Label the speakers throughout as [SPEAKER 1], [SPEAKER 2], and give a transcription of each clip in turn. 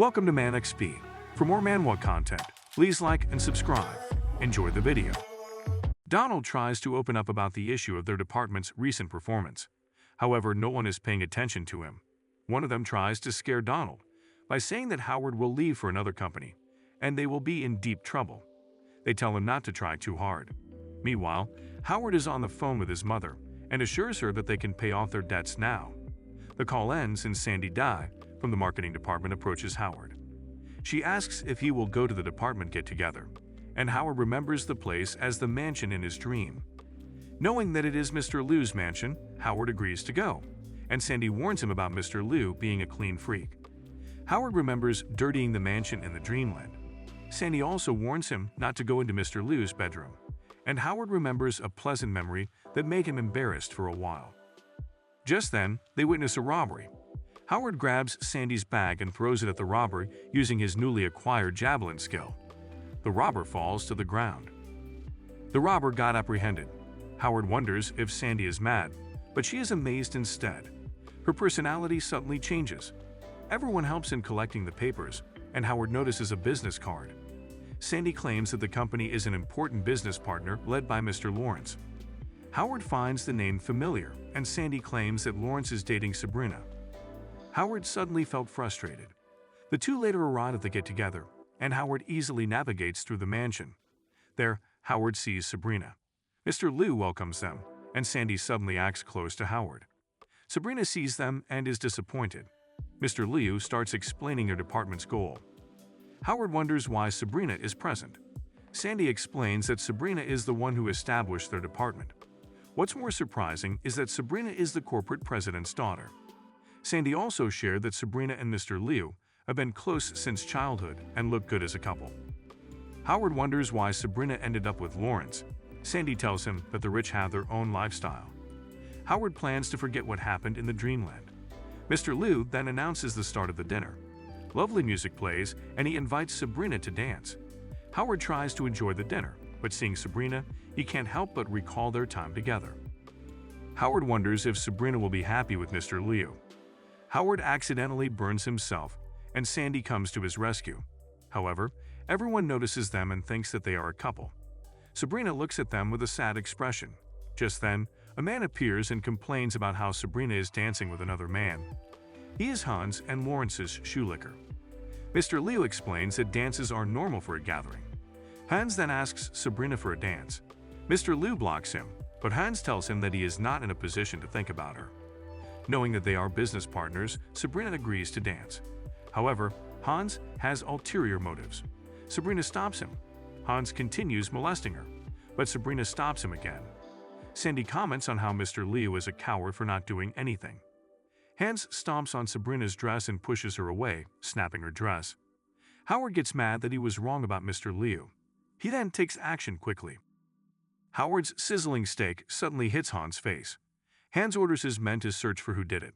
[SPEAKER 1] Welcome to ManXP. For more Manhwa content, please like and subscribe. Enjoy the video. Donald tries to open up about the issue of their department's recent performance. However, no one is paying attention to him. One of them tries to scare Donald by saying that Howard will leave for another company, and they will be in deep trouble. They tell him not to try too hard. Meanwhile, Howard is on the phone with his mother and assures her that they can pay off their debts now. The call ends and Sandy Dye from the marketing department approaches Howard. She asks if he will go to the department get-together, and Howard remembers the place as the mansion in his dream. Knowing that it is Mr. Liu's mansion, Howard agrees to go, and Sandy warns him about Mr. Liu being a clean freak. Howard remembers dirtying the mansion in the Dreamland. Sandy also warns him not to go into Mr. Liu's bedroom, and Howard remembers a pleasant memory that made him embarrassed for a while. Just then, they witness a robbery. Howard grabs Sandy's bag and throws it at the robber using his newly acquired javelin skill. The robber falls to the ground. The robber got apprehended. Howard wonders if Sandy is mad, but she is amazed instead. Her personality suddenly changes. Everyone helps in collecting the papers, and Howard notices a business card. Sandy claims that the company is an important business partner led by Mr. Lawrence. Howard finds the name familiar, and Sandy claims that Lawrence is dating Sabrina. Howard suddenly felt frustrated. The two later arrive at the get-together, and Howard easily navigates through the mansion. There, Howard sees Sabrina. Mr. Liu welcomes them, and Sandy suddenly acts close to Howard. Sabrina sees them and is disappointed. Mr. Liu starts explaining their department's goal. Howard wonders why Sabrina is present. Sandy explains that Sabrina is the one who established their department. What's more surprising is that Sabrina is the corporate president's daughter. Sandy also shared that Sabrina and Mr. Liu have been close since childhood and look good as a couple. Howard wonders why Sabrina ended up with Lawrence. Sandy tells him that the rich have their own lifestyle. Howard plans to forget what happened in the Dreamland. Mr. Liu then announces the start of the dinner. Lovely music plays, and he invites Sabrina to dance. Howard tries to enjoy the dinner, but seeing Sabrina, he can't help but recall their time together. Howard wonders if Sabrina will be happy with Mr. Liu. Howard accidentally burns himself, and Sandy comes to his rescue. However, everyone notices them and thinks that they are a couple. Sabrina looks at them with a sad expression. Just then, a man appears and complains about how Sabrina is dancing with another man. He is Hans and Lawrence's shoelicker. Mr. Liu explains that dances are normal for a gathering. Hans then asks Sabrina for a dance. Mr. Liu blocks him, but Hans tells him that he is not in a position to think about her. Knowing that they are business partners, Sabrina agrees to dance. However, Hans has ulterior motives. Sabrina stops him. Hans continues molesting her, but Sabrina stops him again. Sandy comments on how Mr. Liu is a coward for not doing anything. Hans stomps on Sabrina's dress and pushes her away, snapping her dress. Howard gets mad that he was wrong about Mr. Liu. He then takes action quickly. Howard's sizzling steak suddenly hits Hans' face. Hans orders his men to search for who did it.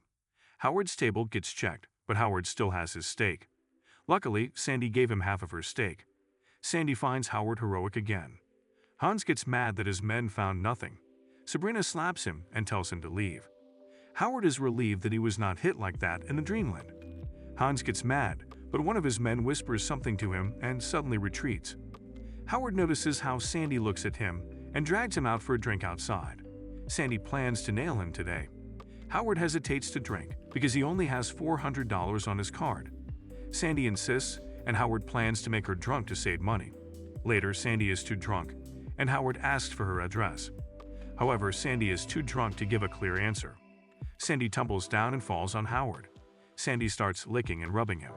[SPEAKER 1] Howard's table gets checked, but Howard still has his steak. Luckily, Sandy gave him half of her steak. Sandy finds Howard heroic again. Hans gets mad that his men found nothing. Sabrina slaps him and tells him to leave. Howard is relieved that he was not hit like that in the Dreamland. Hans gets mad, but one of his men whispers something to him and suddenly retreats. Howard notices how Sandy looks at him and drags him out for a drink outside. Sandy plans to nail him today. Howard hesitates to drink because he only has $400 on his card. Sandy insists, and Howard plans to make her drunk to save money. Later, Sandy is too drunk, and Howard asks for her address. However, Sandy is too drunk to give a clear answer. Sandy tumbles down and falls on Howard. Sandy starts licking and rubbing him.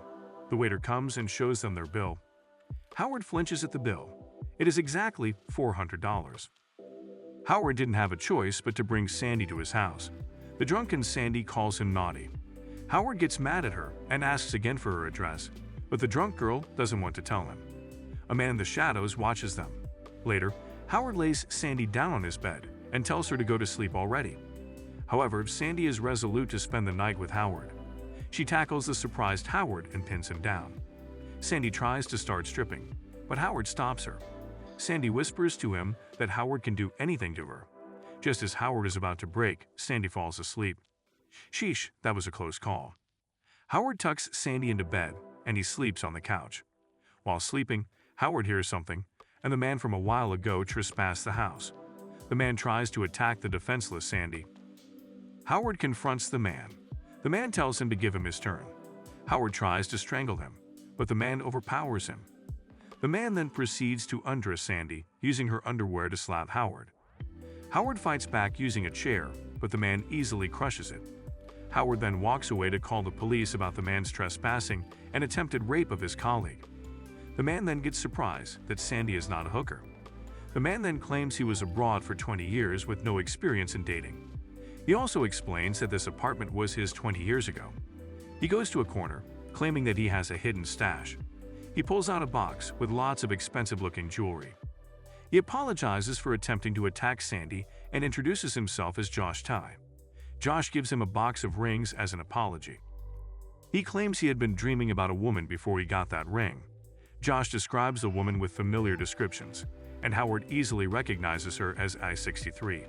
[SPEAKER 1] The waiter comes and shows them their bill. Howard flinches at the bill. It is exactly $400. Howard didn't have a choice but to bring Sandy to his house. The drunken Sandy calls him naughty. Howard gets mad at her and asks again for her address, but the drunk girl doesn't want to tell him. A man in the shadows watches them. Later, Howard lays Sandy down on his bed and tells her to go to sleep already. However, Sandy is resolute to spend the night with Howard. She tackles the surprised Howard and pins him down. Sandy tries to start stripping, but Howard stops her. Sandy whispers to him that Howard can do anything to her. Just as Howard is about to break, Sandy falls asleep. Sheesh, that was a close call. Howard tucks Sandy into bed and he sleeps on the couch. While sleeping, Howard hears something, and the man from a while ago trespassed the house. The man tries to attack the defenseless Sandy. Howard confronts the man. The man tells him to give him his turn. Howard tries to strangle him, but the man overpowers him. The man then proceeds to undress Sandy, using her underwear to slap Howard. Howard fights back using a chair, but the man easily crushes it. Howard then walks away to call the police about the man's trespassing and attempted rape of his colleague. The man then gets surprised that Sandy is not a hooker. The man then claims he was abroad for 20 years with no experience in dating. He also explains that this apartment was his 20 years ago. He goes to a corner, claiming that he has a hidden stash. He pulls out a box with lots of expensive-looking jewelry. He apologizes for attempting to attack Sandy and introduces himself as Josh Tai. Josh gives him a box of rings as an apology. He claims he had been dreaming about a woman before he got that ring. Josh describes the woman with familiar descriptions, and Howard easily recognizes her as I-63.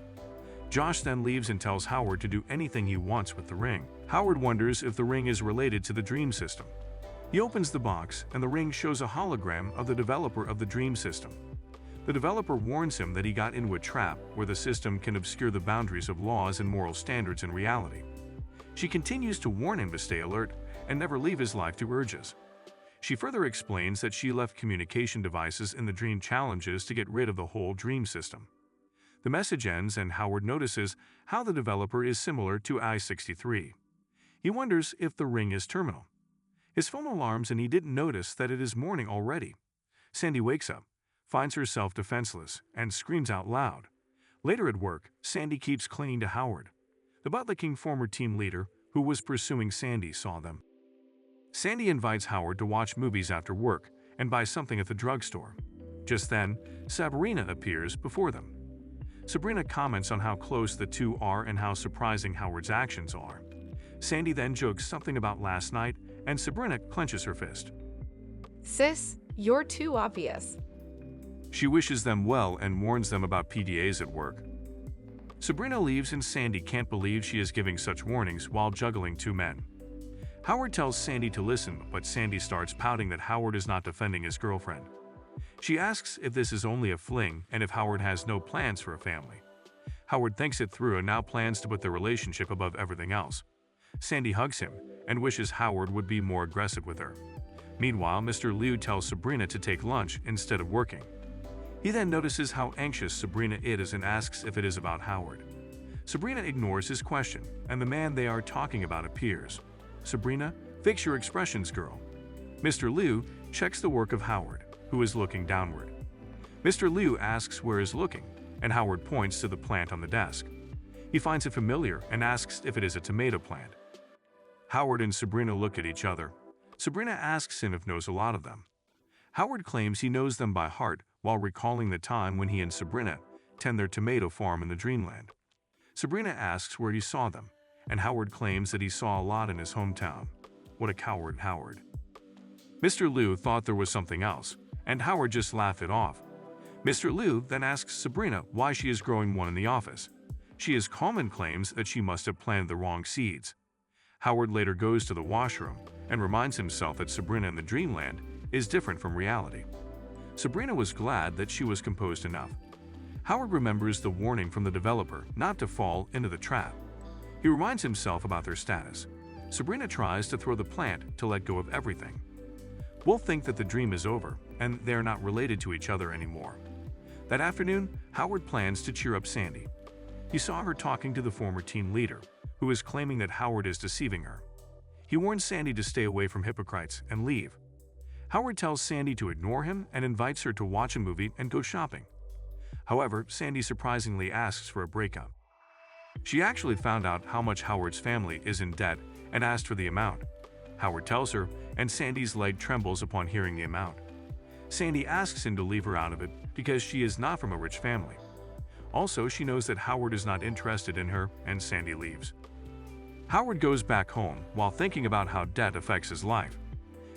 [SPEAKER 1] Josh then leaves and tells Howard to do anything he wants with the ring. Howard wonders if the ring is related to the Dream System. He opens the box, and the ring shows a hologram of the developer of the Dream System. The developer warns him that he got into a trap where the system can obscure the boundaries of laws and moral standards in reality. She continues to warn him to stay alert and never leave his life to urges. She further explains that she left communication devices in the dream challenges to get rid of the whole dream system. The message ends and Howard notices how the developer is similar to I-63. He wonders if the ring is terminal. His phone alarms and he didn't notice that it is morning already. Sandy wakes up, finds herself defenseless, and screams out loud. Later at work, Sandy keeps clinging to Howard. The Butler King former team leader, who was pursuing Sandy, saw them. Sandy invites Howard to watch movies after work and buy something at the drugstore. Just then, Sabrina appears before them. Sabrina comments on how close the two are and how surprising Howard's actions are. Sandy then jokes something about last night, and Sabrina clenches her fist.
[SPEAKER 2] Sis, you're too obvious.
[SPEAKER 1] She wishes them well and warns them about PDAs at work. Sabrina leaves and Sandy can't believe she is giving such warnings while juggling two men. Howard tells Sandy to listen, but Sandy starts pouting that Howard is not defending his girlfriend. She asks if this is only a fling and if Howard has no plans for a family. Howard thinks it through and now plans to put their relationship above everything else. Sandy hugs him and wishes Howard would be more aggressive with her. Meanwhile, Mr. Liu tells Sabrina to take lunch instead of working. He then notices how anxious Sabrina is and asks if it is about Howard. Sabrina ignores his question, and the man they are talking about appears. Sabrina, fix your expressions, girl. Mr. Liu checks the work of Howard, who is looking downward. Mr. Liu asks where is looking, and Howard points to the plant on the desk. He finds it familiar and asks if it is a tomato plant. Howard and Sabrina look at each other. Sabrina asks him if he knows a lot of them. Howard claims he knows them by heart while recalling the time when he and Sabrina tend their tomato farm in the Dreamland. Sabrina asks where he saw them, and Howard claims that he saw a lot in his hometown. What a coward, Howard. Mr. Liu thought there was something else, and Howard just laughed it off. Mr. Liu then asks Sabrina why she is growing one in the office. She is calm and claims that she must have planted the wrong seeds. Howard later goes to the washroom and reminds himself that Sabrina in the Dreamland is different from reality. Sabrina was glad that she was composed enough. Howard remembers the warning from the developer not to fall into the trap. He reminds himself about their status. Sabrina tries to throw the plant to let go of everything. Both think that the dream is over and they are not related to each other anymore. That afternoon, Howard plans to cheer up Sandy. He saw her talking to the former team leader, who is claiming that Howard is deceiving her. He warns Sandy to stay away from hypocrites and leave. Howard tells Sandy to ignore him and invites her to watch a movie and go shopping. However, Sandy surprisingly asks for a breakup. She actually found out how much Howard's family is in debt and asked for the amount. Howard tells her, and Sandy's leg trembles upon hearing the amount. Sandy asks him to leave her out of it because she is not from a rich family. Also, she knows that Howard is not interested in her, and Sandy leaves. Howard goes back home while thinking about how debt affects his life.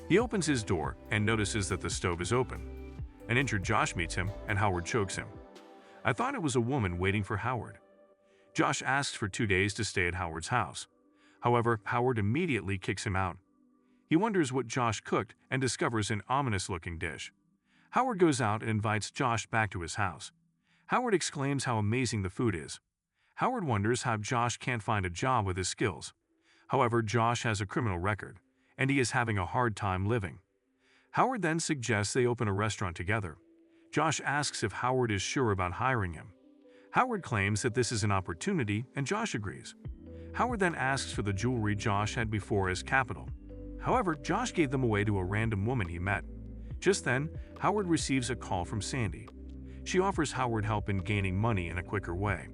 [SPEAKER 1] He opens his door and notices that the stove is open. An injured Josh meets him, and Howard chokes him. I thought it was a woman waiting for Howard. Josh asks for 2 days to stay at Howard's house. However, Howard immediately kicks him out. He wonders what Josh cooked and discovers an ominous-looking dish. Howard goes out and invites Josh back to his house. Howard exclaims how amazing the food is. Howard wonders how Josh can't find a job with his skills. However, Josh has a criminal record, and he is having a hard time living. Howard then suggests they open a restaurant together. Josh asks if Howard is sure about hiring him. Howard claims that this is an opportunity, and Josh agrees. Howard then asks for the jewelry Josh had before as capital. However, Josh gave them away to a random woman he met. Just then, Howard receives a call from Sandy. She offers Howard help in gaining money in a quicker way.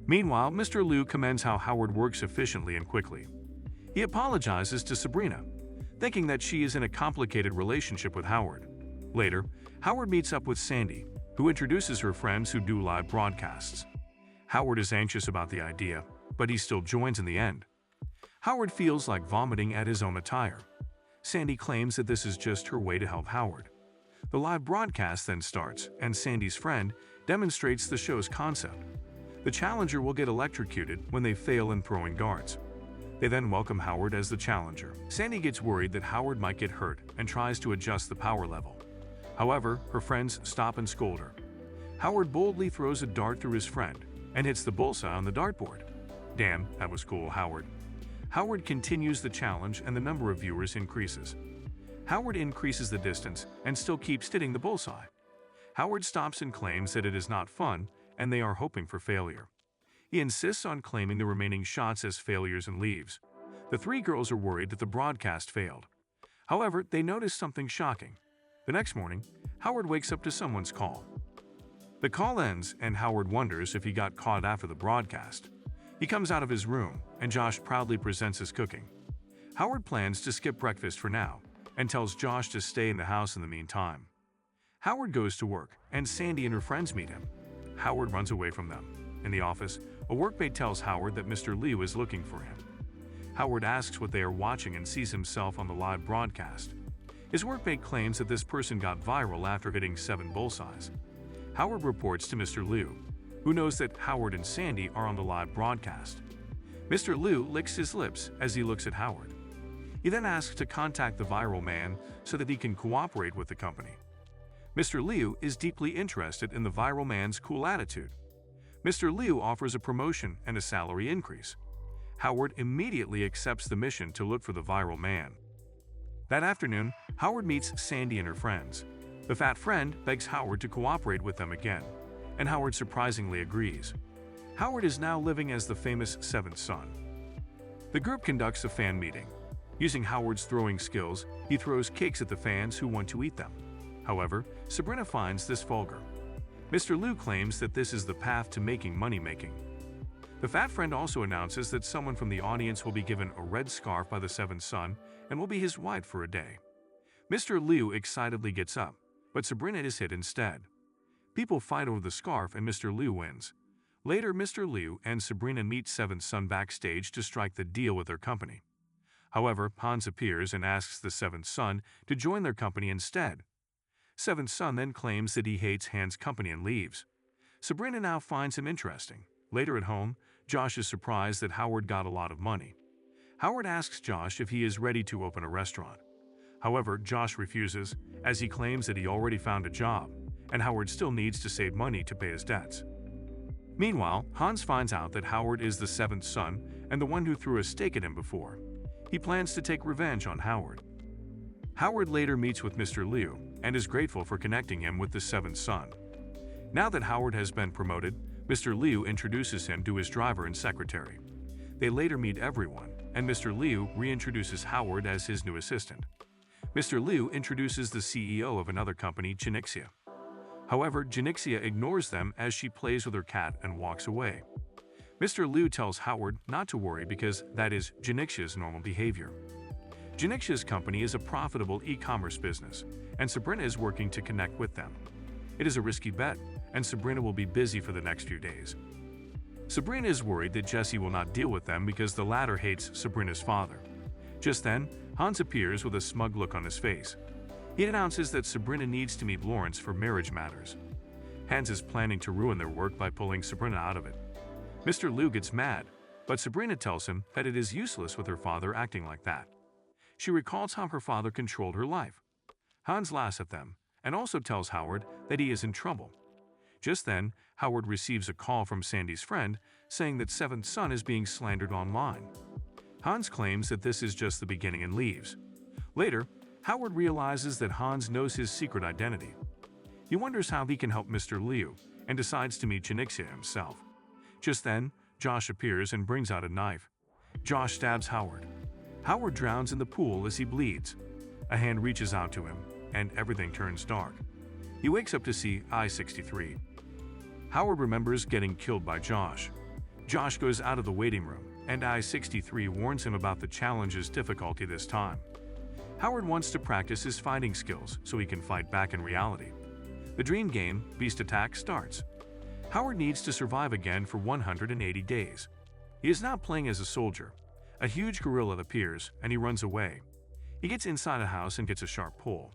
[SPEAKER 1] Meanwhile, Mr. Liu commends how Howard works efficiently and quickly. He apologizes to Sabrina, thinking that she is in a complicated relationship with Howard. Later, Howard meets up with Sandy, who introduces her friends who do live broadcasts. Howard is anxious about the idea, but he still joins in the end. Howard feels like vomiting at his own attire. Sandy claims that this is just her way to help Howard. The live broadcast then starts, and Sandy's friend demonstrates the show's concept. The challenger will get electrocuted when they fail in throwing darts. They then welcome Howard as the challenger. Sandy gets worried that Howard might get hurt and tries to adjust the power level. However, her friends stop and scold her. Howard boldly throws a dart through his friend and hits the bullseye on the dartboard. Damn, that was cool, Howard. Howard continues the challenge and the number of viewers increases. Howard increases the distance and still keeps hitting the bullseye. Howard stops and claims that it is not fun and they are hoping for failure. He insists on claiming the remaining shots as failures and leaves. The three girls are worried that the broadcast failed. However, they notice something shocking. The next morning, Howard wakes up to someone's call. The call ends and Howard wonders if he got caught after the broadcast. He comes out of his room and Josh proudly presents his cooking. Howard plans to skip breakfast for now and tells Josh to stay in the house in the meantime. Howard goes to work and Sandy and her friends meet him. Howard runs away from them. In the office, a workmate tells Howard that Mr. Liu is looking for him. Howard asks what they are watching and sees himself on the live broadcast. His workmate claims that this person got viral after hitting 7 bullseyes. Howard reports to Mr. Liu, who knows that Howard and Sandy are on the live broadcast. Mr. Liu licks his lips as he looks at Howard. He then asks to contact the viral man so that he can cooperate with the company. Mr. Liu is deeply interested in the viral man's cool attitude. Mr. Liu offers a promotion and a salary increase. Howard immediately accepts the mission to look for the viral man. That afternoon, Howard meets Sandy and her friends. The fat friend begs Howard to cooperate with them again, and Howard surprisingly agrees. Howard is now living as the famous 7th son. The group conducts a fan meeting. Using Howard's throwing skills, he throws cakes at the fans who want to eat them. However, Sabrina finds this vulgar. Mr. Liu claims that this is the path to making money. The fat friend also announces that someone from the audience will be given a red scarf by the 7th son and will be his wife for a day. Mr. Liu excitedly gets up, but Sabrina is hit instead. People fight over the scarf and Mr. Liu wins. Later, Mr. Liu and Sabrina meet 7th son backstage to strike the deal with their company. However, Hans appears and asks the 7th son to join their company instead. 7th son then claims that he hates Hans' company and leaves. Sabrina now finds him interesting. Later at home, Josh is surprised that Howard got a lot of money. Howard asks Josh if he is ready to open a restaurant. However, Josh refuses, as he claims that he already found a job, and Howard still needs to save money to pay his debts. Meanwhile, Hans finds out that Howard is the 7th son and the one who threw a steak at him before. He plans to take revenge on Howard. Howard later meets with Mr. Liu and is grateful for connecting him with the 7th son. Now that Howard has been promoted, Mr. Liu introduces him to his driver and secretary. They later meet everyone, and Mr. Liu reintroduces Howard as his new assistant. Mr. Liu introduces the CEO of another company, Janixia. However, Janixia ignores them as she plays with her cat and walks away. Mr. Liu tells Howard not to worry because that is Janixia's normal behavior. Janixia's company is a profitable e-commerce business, and Sabrina is working to connect with them. It is a risky bet, and Sabrina will be busy for the next few days. Sabrina is worried that Jesse will not deal with them because the latter hates Sabrina's father. Just then, Hans appears with a smug look on his face. He announces that Sabrina needs to meet Lawrence for marriage matters. Hans is planning to ruin their work by pulling Sabrina out of it. Mr. Liu gets mad, but Sabrina tells him that it is useless with her father acting like that. She recalls how her father controlled her life. Hans laughs at them and also tells Howard that he is in trouble. Just then, Howard receives a call from Sandy's friend saying that Seventh Son is being slandered online. Hans claims that this is just the beginning and leaves. Later, Howard realizes that Hans knows his secret identity. He wonders how he can help Mr. Liu and decides to meet Janixia himself. Just then, Josh appears and brings out a knife. Josh stabs Howard. Howard drowns in the pool as he bleeds. A hand reaches out to him, and everything turns dark. He wakes up to see I-63. Howard remembers getting killed by Josh. Josh goes out of the waiting room, and I-63 warns him about the challenge's difficulty this time. Howard wants to practice his fighting skills so he can fight back in reality. The dream game, Beast Attack, starts. Howard needs to survive again for 180 days. He is not playing as a soldier. A huge gorilla appears, and he runs away. He gets inside a house and gets a sharp pole.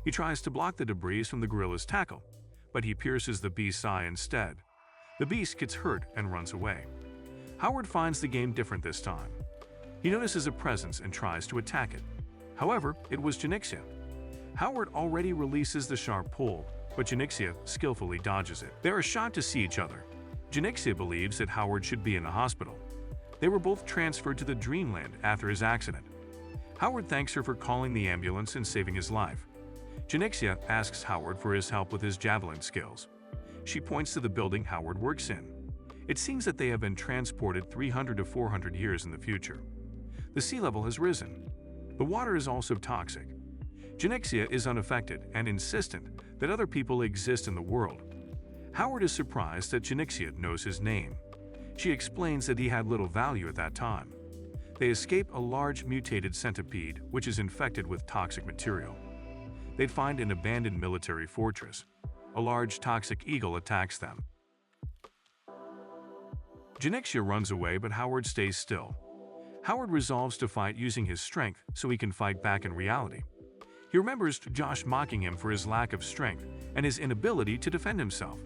[SPEAKER 1] He tries to block the debris from the gorilla's tackle, but he pierces the beast's eye instead. The beast gets hurt and runs away. Howard finds the game different this time. He notices a presence and tries to attack it. However, it was Janixia. Howard already releases the sharp pole, but Janixia skillfully dodges it. They are shocked to see each other. Janixia believes that Howard should be in the hospital. They were both transferred to the Dreamland after his accident. Howard thanks her for calling the ambulance and saving his life. Janixia asks Howard for his help with his javelin skills. She points to the building Howard works in. It seems that they have been transported 300 to 400 years in the future. The sea level has risen. The water is also toxic. Janixia is unaffected and insistent that other people exist in the world. Howard is surprised that Janixia knows his name. She explains that he had little value at that time. They escape a large mutated centipede which is infected with toxic material. They'd find an abandoned military fortress. A large toxic eagle attacks them. Janixia runs away, but Howard stays still. Howard resolves to fight using his strength so he can fight back in reality. He remembers Josh mocking him for his lack of strength and his inability to defend himself.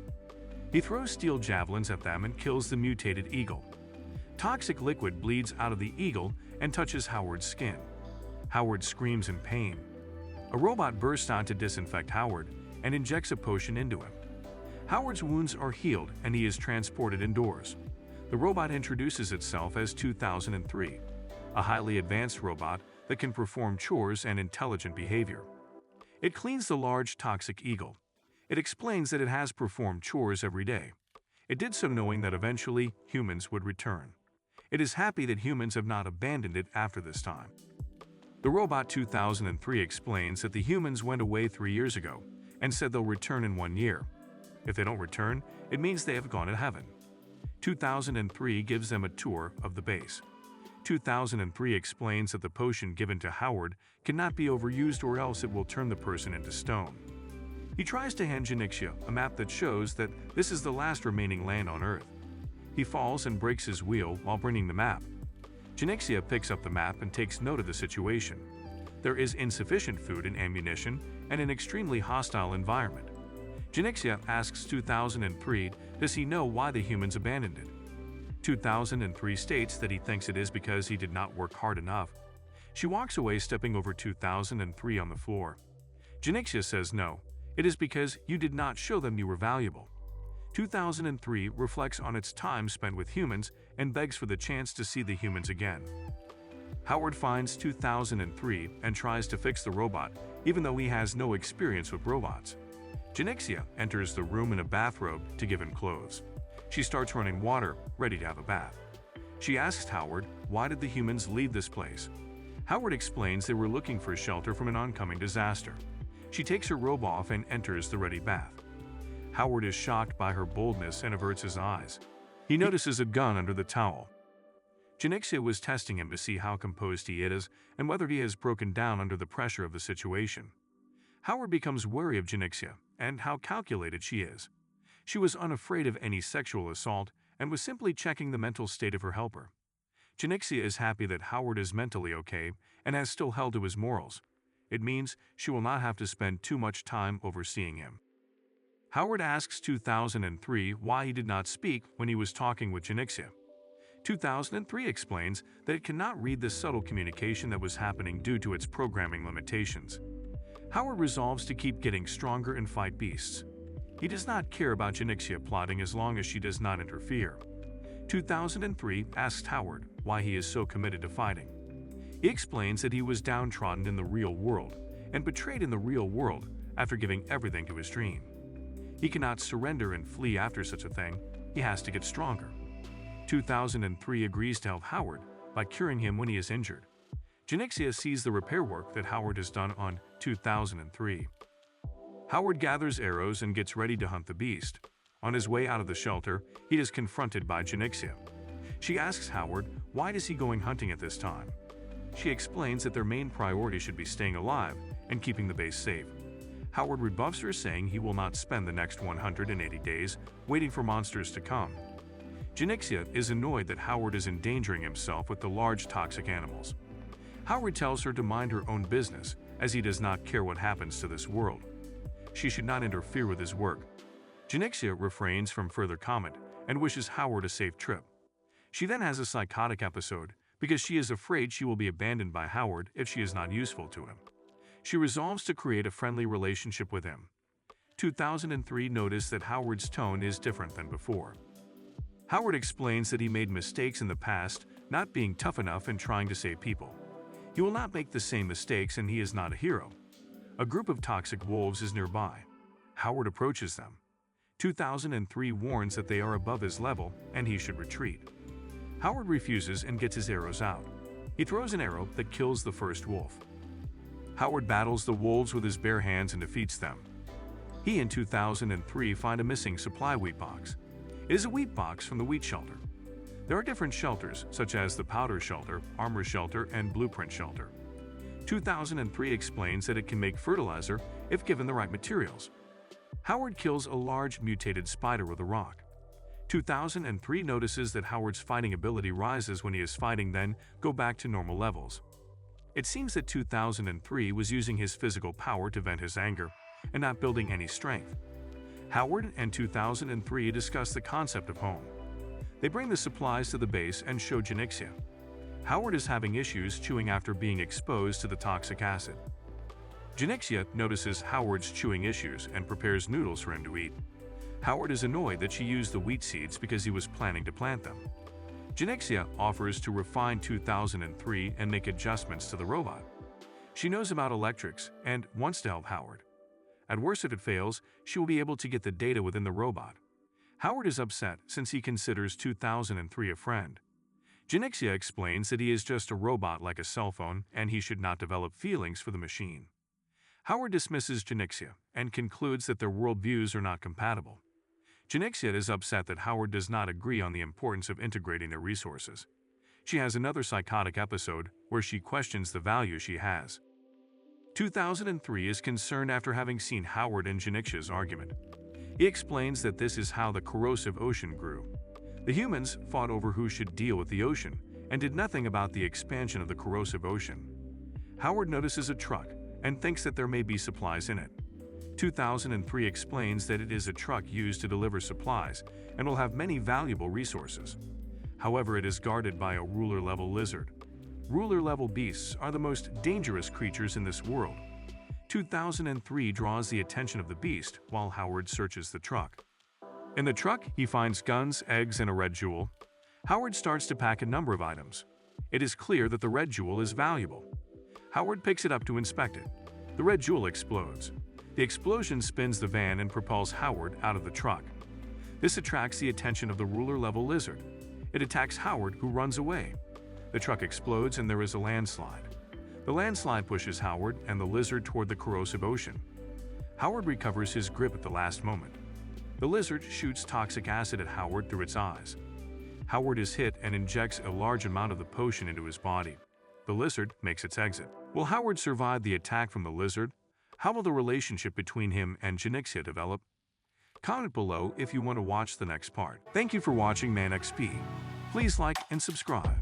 [SPEAKER 1] He throws steel javelins at them and kills the mutated eagle. Toxic liquid bleeds out of the eagle and touches Howard's skin. Howard screams in pain. A robot bursts out to disinfect Howard and injects a potion into him. Howard's wounds are healed and he is transported indoors. The robot introduces itself as 2003, a highly advanced robot that can perform chores and intelligent behavior. It cleans the large toxic eagle. It explains that it has performed chores every day. It did so knowing that eventually humans would return. It is happy that humans have not abandoned it after this time. The robot 2003 explains that the humans went away 3 years ago and said they'll return in 1 year. If they don't return, it means they have gone to heaven. 2003 gives them a tour of the base. 2003 explains that the potion given to Howard cannot be overused or else it will turn the person into stone. He tries to hand Janixia a map that shows that this is the last remaining land on Earth. He falls and breaks his wheel while bringing the map. Janixia picks up the map and takes note of the situation. There is insufficient food and ammunition and an extremely hostile environment. Janixia asks 2003 does he know why the humans abandoned it. 2003 states that he thinks it is because he did not work hard enough. She walks away, stepping over 2003 on the floor. Janixia says no, it is because you did not show them you were valuable. 2003 reflects on its time spent with humans and begs for the chance to see the humans again. Howard finds 2003 and tries to fix the robot, even though he has no experience with robots. Janixia enters the room in a bathrobe to give him clothes. She starts running water, ready to have a bath. She asks Howard, why did the humans leave this place? Howard explains they were looking for shelter from an oncoming disaster. She takes her robe off and enters the ready bath. Howard is shocked by her boldness and averts his eyes. He notices a gun under the towel. Janixia was testing him to see how composed he is and whether he has broken down under the pressure of the situation. Howard becomes wary of Janixia and how calculated she is. She was unafraid of any sexual assault and was simply checking the mental state of her helper. Janixia is happy that Howard is mentally okay and has still held to his morals. It means she will not have to spend too much time overseeing him. Howard asks 2003 why he did not speak when he was talking with Janixia. 2003 explains that it cannot read the subtle communication that was happening due to its programming limitations. Howard resolves to keep getting stronger and fight beasts. He does not care about Janixia plotting as long as she does not interfere. 2003 asks Howard why he is so committed to fighting. He explains that he was downtrodden in the real world and betrayed in the real world after giving everything to his dream. He cannot surrender and flee after such a thing. He has to get stronger. 2003 agrees to help Howard by curing him when he is injured. Janixia sees the repair work that Howard has done on 2003. Howard gathers arrows and gets ready to hunt the beast. On his way out of the shelter, he is confronted by Janixia. She asks Howard why is he going hunting at this time. She explains that their main priority should be staying alive and keeping the base safe. Howard rebuffs her, saying he will not spend the next 180 days waiting for monsters to come. Janixia is annoyed that Howard is endangering himself with the large toxic animals. Howard tells her to mind her own business, as he does not care what happens to this world. She should not interfere with his work. Janixia refrains from further comment and wishes Howard a safe trip. She then has a psychotic episode because she is afraid she will be abandoned by Howard if she is not useful to him. She resolves to create a friendly relationship with him. 2003 noticed that Howard's tone is different than before. Howard explains that he made mistakes in the past, not being tough enough and trying to save people. He will not make the same mistakes and he is not a hero. A group of toxic wolves is nearby. Howard approaches them. 2003 warns that they are above his level and he should retreat. Howard refuses and gets his arrows out. He throws an arrow that kills the first wolf. Howard battles the wolves with his bare hands and defeats them. He and 2003 find a missing supply wheat box. It is a wheat box from the wheat shelter. There are different shelters, such as the powder shelter, armor shelter, and blueprint shelter. 2003 explains that it can make fertilizer if given the right materials. Howard kills a large mutated spider with a rock. 2003 notices that Howard's fighting ability rises when he is fighting, then go back to normal levels. It seems that 2003 was using his physical power to vent his anger and not building any strength. Howard and 2003 discuss the concept of home. They bring the supplies to the base and show Janixia. Howard is having issues chewing after being exposed to the toxic acid. Janixia notices Howard's chewing issues and prepares noodles for him to eat. Howard is annoyed that she used the wheat seeds because he was planning to plant them. Janixia offers to refine 2003 and make adjustments to the robot. She knows about electrics and wants to help Howard. At worst, if it fails, she will be able to get the data within the robot. Howard is upset since he considers 2003 a friend. Janixia explains that he is just a robot like a cell phone and he should not develop feelings for the machine. Howard dismisses Janixia and concludes that their worldviews are not compatible. Janixia is upset that Howard does not agree on the importance of integrating their resources. She has another psychotic episode where she questions the value she has. 2003 is concerned after having seen Howard and Janixia's argument. He explains that this is how the corrosive ocean grew. The humans fought over who should deal with the ocean and did nothing about the expansion of the corrosive ocean. Howard notices a truck and thinks that there may be supplies in it. 2003 explains that it is a truck used to deliver supplies and will have many valuable resources. However, it is guarded by a ruler-level lizard. Ruler-level beasts are the most dangerous creatures in this world. 2003 draws the attention of the beast while Howard searches the truck. In the truck, he finds guns, eggs, and a red jewel. Howard starts to pack a number of items. It is clear that the red jewel is valuable. Howard picks it up to inspect it. The red jewel explodes. The explosion spins the van and propels Howard out of the truck. This attracts the attention of the ruler-level lizard. It attacks Howard, who runs away. The truck explodes and there is a landslide. The landslide pushes Howard and the lizard toward the corrosive ocean. Howard recovers his grip at the last moment. The lizard shoots toxic acid at Howard through its eyes. Howard is hit and injects a large amount of the potion into his body. The lizard makes its exit. Will Howard survive the attack from the lizard? How will the relationship between him and Janixia develop? Comment below if you want to watch the next part. Thank you for watching Man XP. Please like and subscribe.